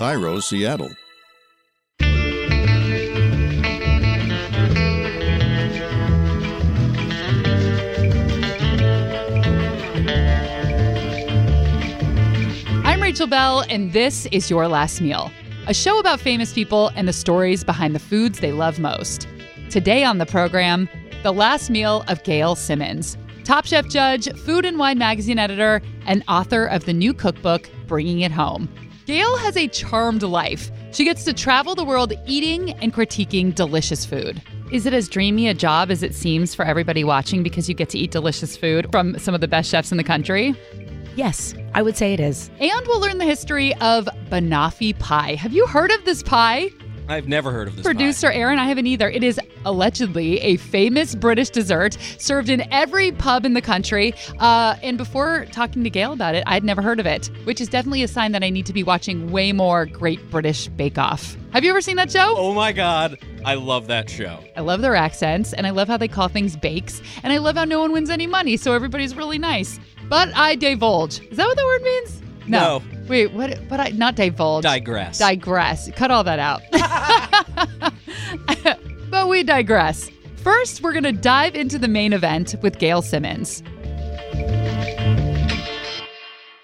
Cairo, Seattle. I'm Rachel Bell, and this is Your Last Meal, a show about famous people and the stories behind the foods they love most. Today on the program, the last meal of Gail Simmons, Top Chef judge, Food and Wine magazine editor, and author of the new cookbook, Bringing It Home. Gail has a charmed life. She gets to travel the world eating and critiquing delicious food. Is it as dreamy a job as it seems for everybody watching because you get to eat delicious food from some of the best chefs in the country? Yes, I would say it is. And we'll learn the history of Bonoffee Pie. Have you heard of this pie? I've never heard of this Producer pie. Aaron, I haven't either. It is allegedly a famous British dessert served in every pub in the country. And before talking to Gail about it, I'd never heard of it, which is definitely a sign that I need to be watching way more Great British Bake Off. Have you ever seen that show? Oh my God. I love that show. I love their accents, and I love how they call things bakes, and I love how no one wins any money, so everybody's really nice. But I divulge. Is that what the word means? No. Wait, what? But I not divulge. Digress. Cut all that out. But we digress. First, we're going to dive into the main event with Gail Simmons.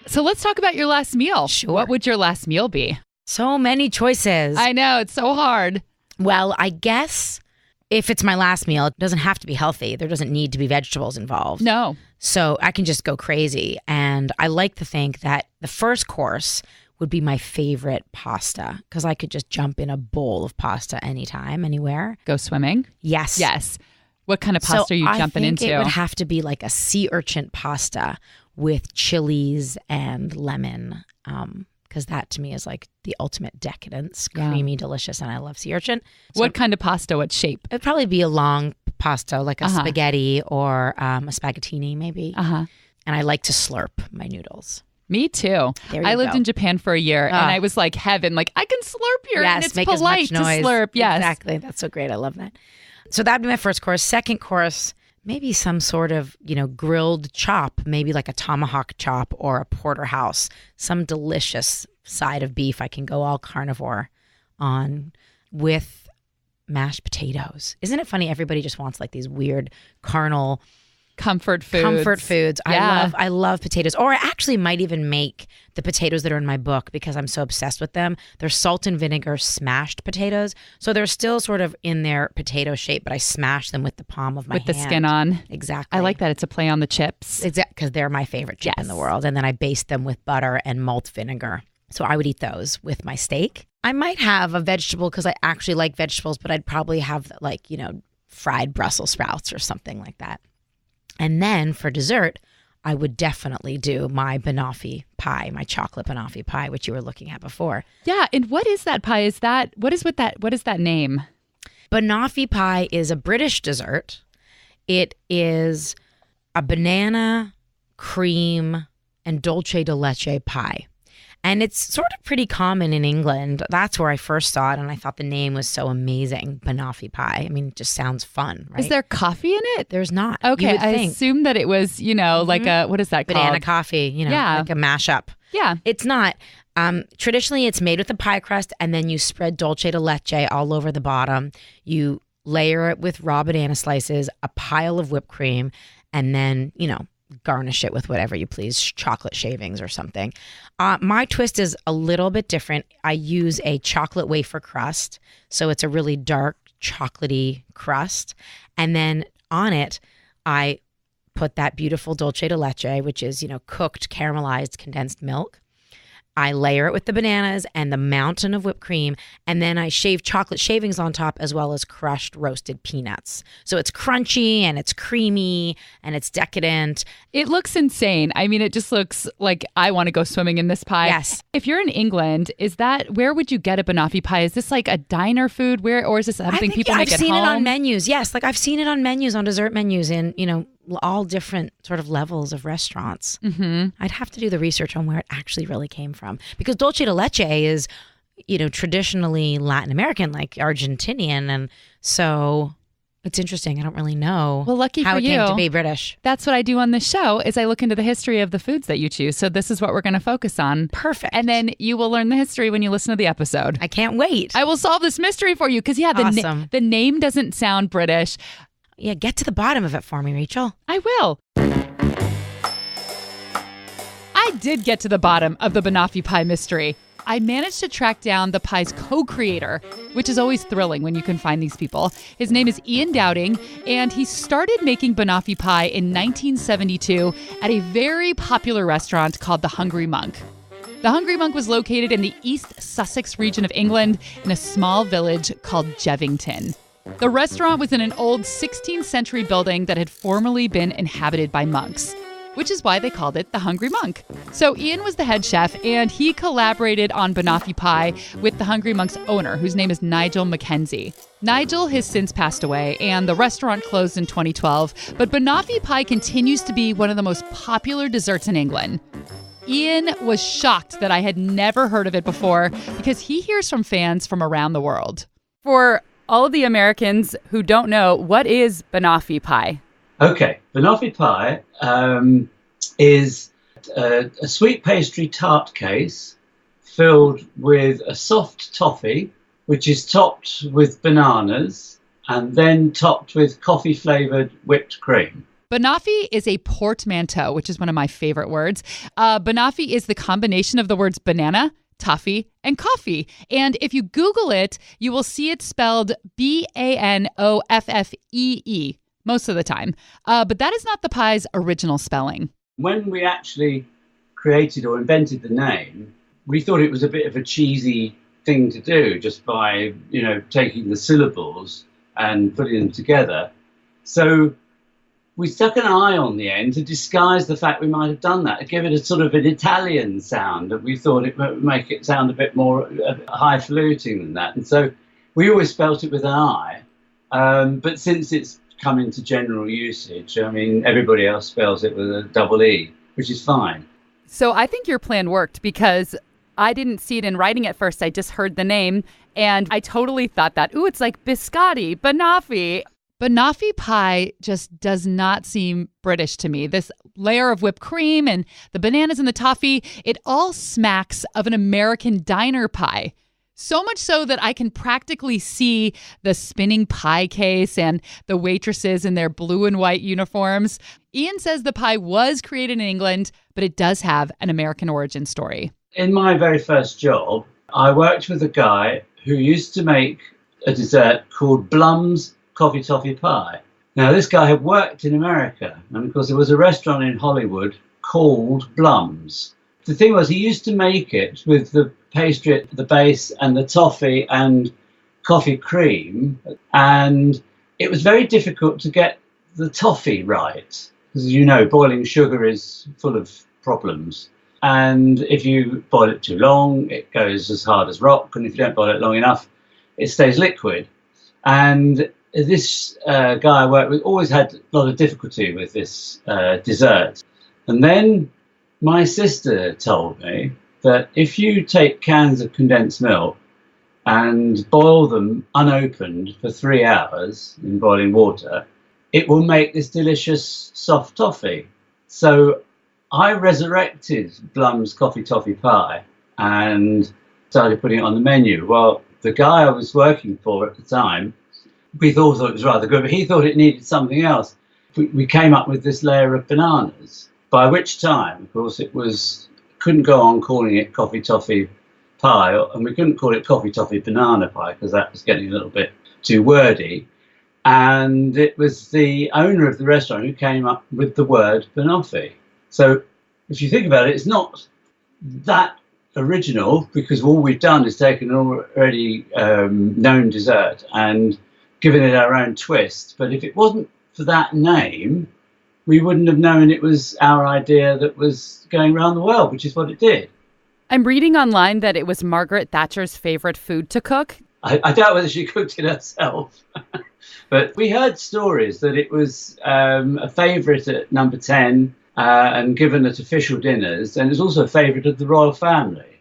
So let's talk about your last meal. Sure. What would your last meal be? So many choices. I know, it's so hard. Well, I guess if it's my last meal, it doesn't have to be healthy. There doesn't need to be vegetables involved. No. So I can just go crazy. And I like to think that the first course would be my favorite pasta because I could just jump in a bowl of pasta anytime, anywhere. Go swimming? Yes. Yes. What kind of pasta are you jumping into? It would have to be like a sea urchin pasta with chilies and lemon. Because that to me is like the ultimate decadence, creamy, delicious, and I love sea urchin. So what kind of pasta? What shape? It'd probably be a long pasta, like a spaghetti or a spaghettini maybe. And I like to slurp my noodles. Me too. I lived in Japan for a year, and I was like heaven. Like, I can slurp here, and it's make polite as much noise. to slurp. Yes, exactly. That's so great. I love that. So that'd be my first course. Second course, maybe some sort of, grilled chop, maybe like a tomahawk chop or a porterhouse, some delicious side of beef I can go all carnivore on with mashed potatoes. Isn't it funny? Everybody just wants like these weird carnal comfort foods. Yeah. I love potatoes. Or I actually might even make the potatoes that are in my book because I'm so obsessed with them. They're salt and vinegar smashed potatoes. So they're still sort of in their potato shape, but I smash them with the palm of my hand. With the skin on. Exactly. I like that. It's a play on the chips. Exactly, because they're my favorite chip in the world. And then I baste them with butter and malt vinegar. So I would eat those with my steak. I might have a vegetable because I actually like vegetables, but I'd probably have fried Brussels sprouts or something like that. And then for dessert, I would definitely do my Bonoffee pie, my chocolate Bonoffee pie, which you were looking at before. Yeah, and what is that pie? What is that name? Bonoffee pie is a British dessert. It is a banana, cream, and dulce de leche pie. And it's sort of pretty common in England. That's where I first saw it, and I thought the name was so amazing, Bonoffee pie. I mean, it just sounds fun, right? Is there coffee in it? There's not. Okay, I assumed that it was, like a, what is that called? Banana coffee, like a mashup. Yeah. It's not. Traditionally, it's made with a pie crust, and then you spread dulce de leche all over the bottom. You layer it with raw banana slices, a pile of whipped cream, and then, garnish it with whatever you please, chocolate shavings or something. My twist is a little bit different. I use a chocolate wafer crust. So it's a really dark chocolatey crust. And then on it, I put that beautiful dulce de leche, which is, cooked, caramelized, condensed milk. I layer it with the bananas and the mountain of whipped cream, and then I shave chocolate shavings on top as well as crushed roasted peanuts. So it's crunchy and it's creamy and it's decadent. It looks insane. I mean, it just looks like I want to go swimming in this pie. Yes. If you're in England, where would you get a Bonoffee pie? Is this like a diner food? Or is this something people make at home? I've seen it on menus. Yes, like I've seen it on menus, on dessert menus in, all different sort of levels of restaurants. Mm-hmm. I'd have to do the research on where it actually really came from. Because dulce de leche is, traditionally Latin American, like Argentinian. And so It's interesting. I don't really know Well, lucky how for it came to you. be British. That's what I do on this show is I look into the history of the foods that you choose. So this is what we're going to focus on. Perfect. And then you will learn the history when you listen to the episode. I can't wait. I will solve this mystery for you because, Awesome. the name doesn't sound British. Yeah, get to the bottom of it for me, Rachel. I will. I did get to the bottom of the Bonoffee Pie mystery. I managed to track down the pie's co-creator, which is always thrilling when you can find these people. His name is Ian Dowding, and he started making Bonoffee Pie in 1972 at a very popular restaurant called The Hungry Monk. The Hungry Monk was located in the East Sussex region of England in a small village called Jevington. The restaurant was in an old 16th century building that had formerly been inhabited by monks, which is why they called it the Hungry Monk. So Ian was the head chef, and he collaborated on Bonoffee Pie with the Hungry Monk's owner, whose name is Nigel Mackenzie. Nigel has since passed away, and the restaurant closed in 2012, but Bonoffee Pie continues to be one of the most popular desserts in England. Ian was shocked that I had never heard of it before because he hears from fans from around the world. For all of the Americans who don't know, what is Bonoffee Pie? Okay, Bonoffee Pie is a sweet pastry tart case filled with a soft toffee, which is topped with bananas and then topped with coffee-flavoured whipped cream. Bonoffee is a portmanteau, which is one of my favorite words. Bonoffee is the combination of the words banana, toffee, and coffee. And if you Google it, you will see it spelled Banoffee. Most of the time. But that is not the pie's original spelling. When we actually created or invented the name, we thought it was a bit of a cheesy thing to do just by, taking the syllables and putting them together. So we stuck an I on the end to disguise the fact we might have done that, to give it a sort of an Italian sound, that we thought it would make it sound a bit more highfalutin than that. And so we always spelt it with an I. But since it's come into general usage, everybody else spells it with a double E, which is fine. So I think your plan worked because I didn't see it in writing at first. I just heard the name and I totally thought that, it's like biscotti, Bonoffee. Bonoffee Pie just does not seem British to me. This layer of whipped cream and the bananas and the toffee, it all smacks of an American diner pie. So much so that I can practically see the spinning pie case and the waitresses in their blue and white uniforms. Ian says the pie was created in England, but it does have an American origin story. In my very first job, I worked with a guy who used to make a dessert called Blum's Coffee Toffee Pie. Now, this guy had worked in America, and of course there was a restaurant in Hollywood called Blum's. The thing was, he used to make it with the pastry at the base and the toffee and coffee cream, and it was very difficult to get the toffee right, because as you know, boiling sugar is full of problems, and if you boil it too long, it goes as hard as rock, and if you don't boil it long enough, it stays liquid. And this guy I worked with always had a lot of difficulty with this dessert. And then my sister told me that if you take cans of condensed milk and boil them unopened for 3 hours in boiling water, it will make this delicious soft toffee. So I resurrected Blum's Coffee Toffee Pie and started putting it on the menu. Well, the guy I was working for at the time, we thought it was rather good, but he thought it needed something else. We came up with this layer of bananas, by which time, of course, couldn't go on calling it Coffee Toffee Pie, and we couldn't call it Coffee Toffee Banana Pie because that was getting a little bit too wordy. And it was the owner of the restaurant who came up with the word Bonoffee. So if you think about it, it's not that original, because all we've done is taken an already known dessert and given it our own twist. But if it wasn't for that name, we wouldn't have known it was our idea that was going around the world, which is what it did. I'm reading online that it was Margaret Thatcher's favorite food to cook. I doubt whether she cooked it herself. But we heard stories that it was a favourite at number 10 and given at official dinners, and it's also a favourite of the royal family.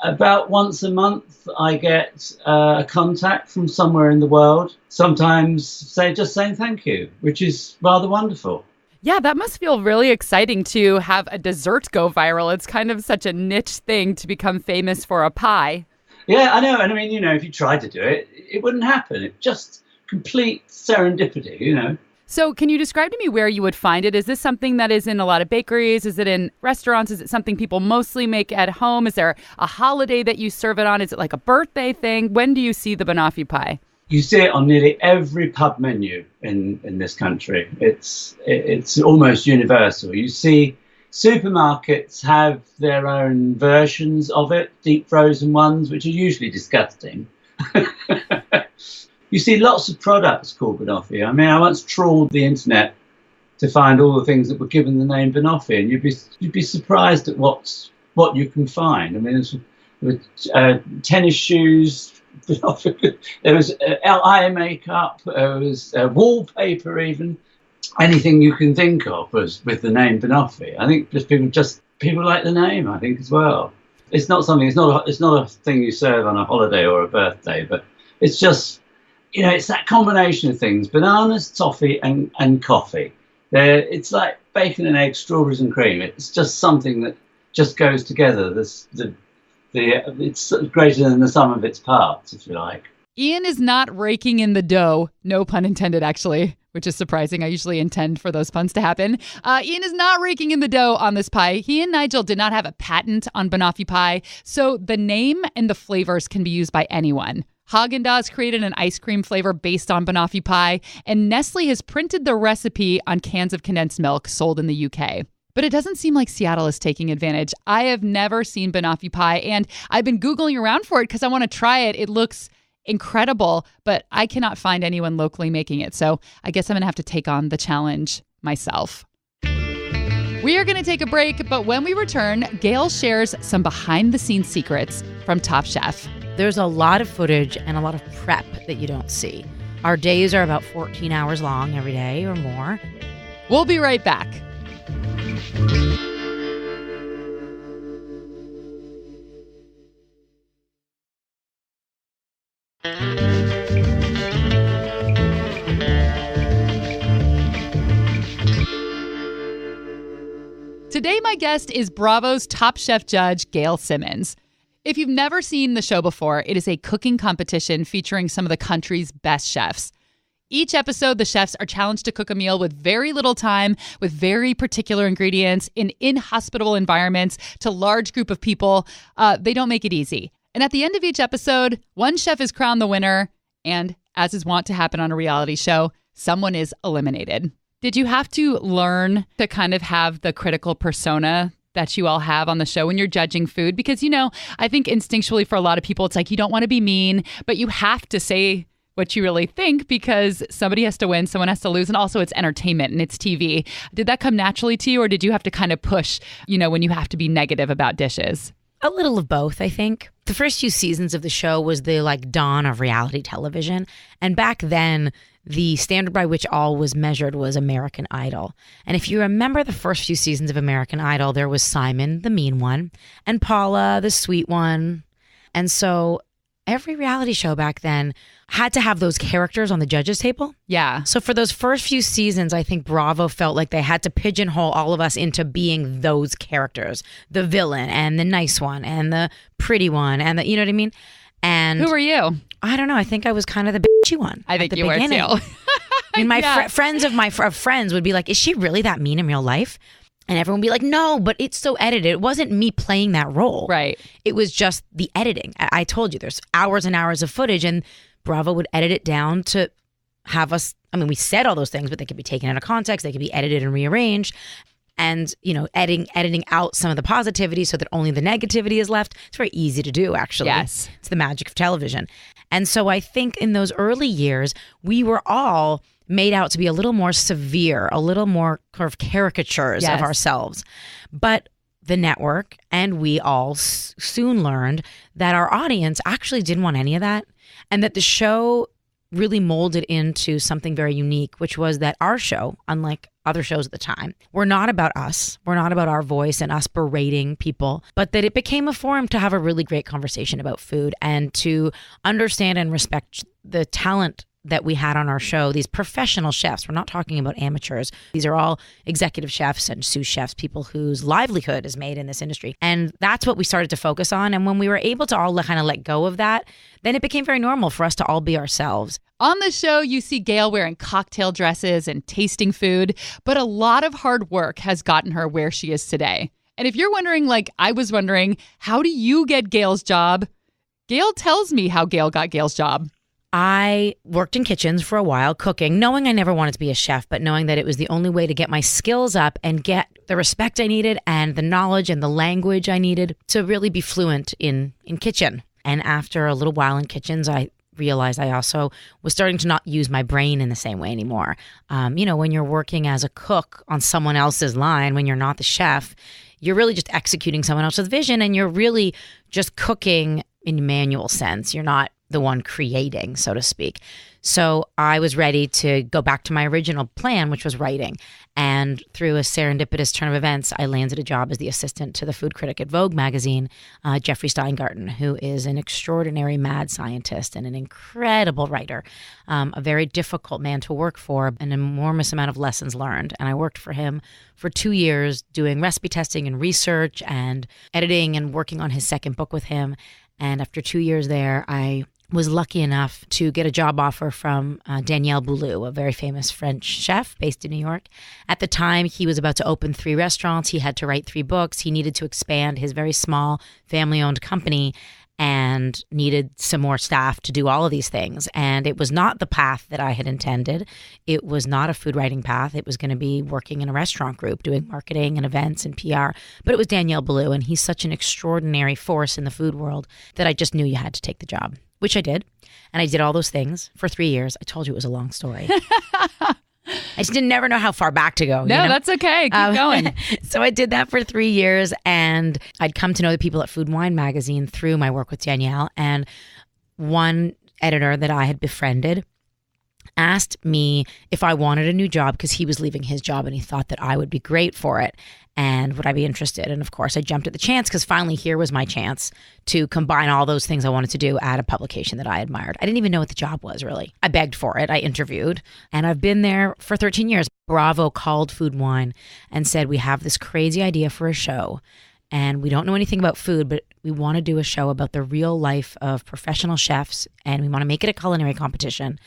About once a month, I get a contact from somewhere in the world, sometimes just saying thank you, which is rather wonderful. Yeah, that must feel really exciting to have a dessert go viral. It's kind of such a niche thing to become famous for a pie. Yeah, I know. And I mean, if you tried to do it, it wouldn't happen. It's just complete serendipity. So can you describe to me where you would find it? Is this something that is in a lot of bakeries? Is it in restaurants? Is it something people mostly make at home? Is there a holiday that you serve it on? Is it like a birthday thing? When do you see the Bonoffee Pie? You see it on nearly every pub menu in this country. It's almost universal. You see supermarkets have their own versions of it, deep frozen ones, which are usually disgusting. You see lots of products called Bonoffee. I mean, I once trawled the internet to find all the things that were given the name Bonoffee, and you'd be surprised at what you can find. I mean, there's tennis shoes, Bonoffee. There was eye makeup. There was wallpaper, even anything you can think of was with the name Bonoffee. I think people like the name. I think as well. It's not a thing you serve on a holiday or a birthday, but it's just. It's that combination of things: bananas, toffee, and coffee. It's like bacon and eggs, strawberries and cream. It's just something that just goes together. It's greater than the sum of its parts, if you like. Ian is not raking in the dough, no pun intended, actually, which is surprising. I usually intend for those puns to happen. Ian is not raking in the dough on this pie. He and Nigel did not have a patent on Bonoffee Pie, so the name and the flavors can be used by anyone. Haagen-Dazs created an ice cream flavor based on Bonoffee Pie, and Nestle has printed the recipe on cans of condensed milk sold in the UK. But it doesn't seem like Seattle is taking advantage. I have never seen Bonoffee Pie, and I've been Googling around for it because I want to try it. It looks incredible, but I cannot find anyone locally making it. So I guess I'm going to have to take on the challenge myself. We are going to take a break, but when we return, Gail shares some behind-the-scenes secrets from Top Chef. There's a lot of footage and a lot of prep that you don't see. Our days are about 14 hours long every day or more. We'll be right back. Today, my guest is Bravo's Top Chef judge, Gail Simmons. If you've never seen the show before, it is a cooking competition featuring some of the country's best chefs. Each episode, the chefs are challenged to cook a meal with very little time, with very particular ingredients, in inhospitable environments, to large group of people. They don't make it easy. And at the end of each episode, one chef is crowned the winner, and as is wont to happen on a reality show, someone is eliminated. Did you have to learn to kind of have the critical persona that you all have on the show when you're judging food? Because, I think instinctually for a lot of people, it's like you don't want to be mean, but you have to say what you really think because somebody has to win, someone has to lose, and also it's entertainment and it's TV. Did that come naturally to you, or did you have to kind of push, when you have to be negative about dishes? A little of both, I think. The first few seasons of the show was the dawn of reality television. And back then, the standard by which all was measured was American Idol. And if you remember the first few seasons of American Idol, there was Simon, the mean one, and Paula, the sweet one. And so every reality show back then had to have those characters on the judges' table. Yeah. So for those first few seasons, I think Bravo felt like they had to pigeonhole all of us into being those characters, the villain and the nice one and the pretty one and the, you know what I mean? And who were you? I don't know. I think I was kind of the bitchy one. I think you beginning. were too. I mean, my friends of my friends would be like, is she really that mean in real life? And everyone would be like, no, but it's so edited. It wasn't me playing that role. Right. It was just the editing. I told you there's hours and hours of footage, and Bravo would edit it down to have us. I mean, we said all those things, but they could be taken out of context. They could be edited and rearranged. And, editing out some of the positivity so that only the negativity is left. It's very easy to do, actually. Yes. It's the magic of television. And so I think in those early years, we were all made out to be a little more severe, a little more kind of caricatures of ourselves. But the network and we all soon learned that our audience actually didn't want any of that, and that the show really molded into something very unique, which was that our show, unlike other shows at the time, were not about us. We're not about our voice and us berating people, but that it became a forum to have a really great conversation about food and to understand and respect the talent that we had on our show, these professional chefs. We're not talking about amateurs. These are all executive chefs and sous chefs, people whose livelihood is made in this industry. And that's what we started to focus on. And when we were able to all kind of let go of that, then it became very normal for us to all be ourselves. On the show, you see Gail wearing cocktail dresses and tasting food, but a lot of hard work has gotten her where she is today. And if you're wondering, like I was wondering, how do you get Gail's job? Gail tells me how Gail got Gail's job. I worked in kitchens for a while, cooking, knowing I never wanted to be a chef, but knowing that it was the only way to get my skills up and get the respect I needed and the knowledge and the language I needed to really be fluent in kitchen. And after a little while in kitchens, I realized I also was starting to not use my brain in the same way anymore. When you're working as a cook on someone else's line, when you're not the chef, you're really just executing someone else's vision, and you're really just cooking in manual sense. You're not the one creating, so to speak. So I was ready to go back to my original plan, which was writing. And through a serendipitous turn of events, I landed a job as the assistant to the food critic at Vogue magazine, Jeffrey Steingarten, who is an extraordinary mad scientist and an incredible writer, a very difficult man to work for, an enormous amount of lessons learned. And I worked for him for 2 years doing recipe testing and research and editing and working on his second book with him. And after 2 years there, I was lucky enough to get a job offer from Daniel Boulou, a very famous French chef based in New York. At the time, he was about to open 3 restaurants. He had to write 3 books. He needed to expand his very small family-owned company and needed some more staff to do all of these things. And it was not the path that I had intended. It was not a food writing path. It was going to be working in a restaurant group, doing marketing and events and PR. But it was Daniel Boulou, and he's such an extraordinary force in the food world that I just knew you had to take the job, which I did. And I did all those things for 3 years. I told you it was a long story. I just didn't never know how far back to go. No, that's okay. Keep going. So I did that for 3 years, and I'd come to know the people at Food and Wine magazine through my work with Danielle. And one editor that I had befriended asked me if I wanted a new job because he was leaving his job and he thought that I would be great for it. And would I be interested? And of course, I jumped at the chance because finally here was my chance to combine all those things I wanted to do at a publication that I admired. I didn't even know what the job was, really. I begged for it. I interviewed, and I've been there for 13 years. Bravo called Food and Wine and said, we have this crazy idea for a show, and we don't know anything about food, but we want to do a show about the real life of professional chefs, and we want to make it a culinary competition.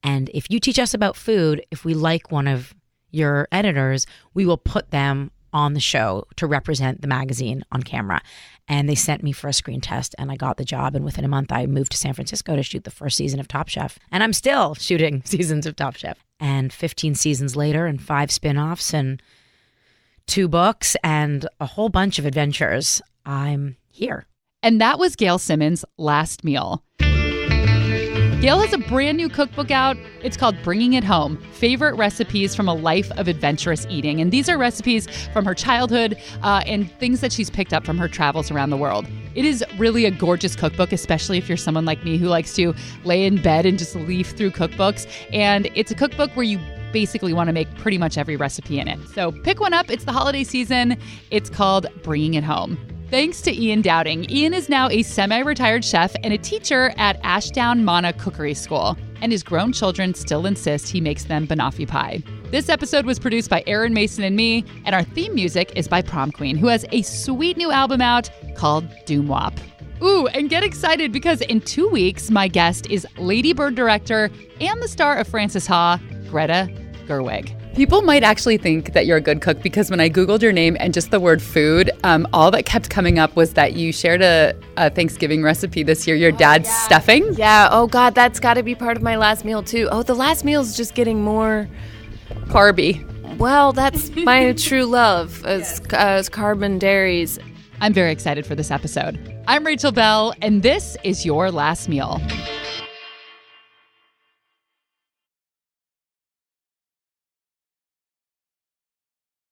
And if you teach us about food, if we like one of your editors, we will put them on the show to represent the magazine on camera. And they sent me for a screen test, and I got the job. And within a month, I moved to San Francisco to shoot the first season of Top Chef. And I'm still shooting seasons of Top Chef. And 15 seasons later, and 5 spinoffs, and 2 books, and a whole bunch of adventures, I'm here. And that was Gail Simmons' last meal. Gail has a brand new cookbook out. It's called Bringing It Home, Favorite Recipes from a Life of Adventurous Eating. And these are recipes from her childhood and things that she's picked up from her travels around the world. It is really a gorgeous cookbook, especially if you're someone like me who likes to lay in bed and just leaf through cookbooks. And it's a cookbook where you basically want to make pretty much every recipe in it. So pick one up. It's the holiday season. It's called Bringing It Home. Thanks to Ian Dowding. Ian is now a semi-retired chef and a teacher at Ashdown Mana Cookery School. And his grown children still insist he makes them Bonoffee Pie. This episode was produced by Aaron Mason and me, and our theme music is by Prom Queen, who has a sweet new album out called Doom Wop. Ooh, and get excited because in 2 weeks, my guest is Lady Bird director and the star of Frances Ha, Greta Gerwig. People might actually think that you're a good cook because when I Googled your name and just the word food, all that kept coming up was that you shared a Thanksgiving recipe this year, your dad's stuffing. Yeah, oh God, that's got to be part of my last meal too. Oh, the last meal is just getting more carby. Well, that's my true love as carb and dairies. I'm very excited for this episode. I'm Rachel Bell, and this is Your Last Meal.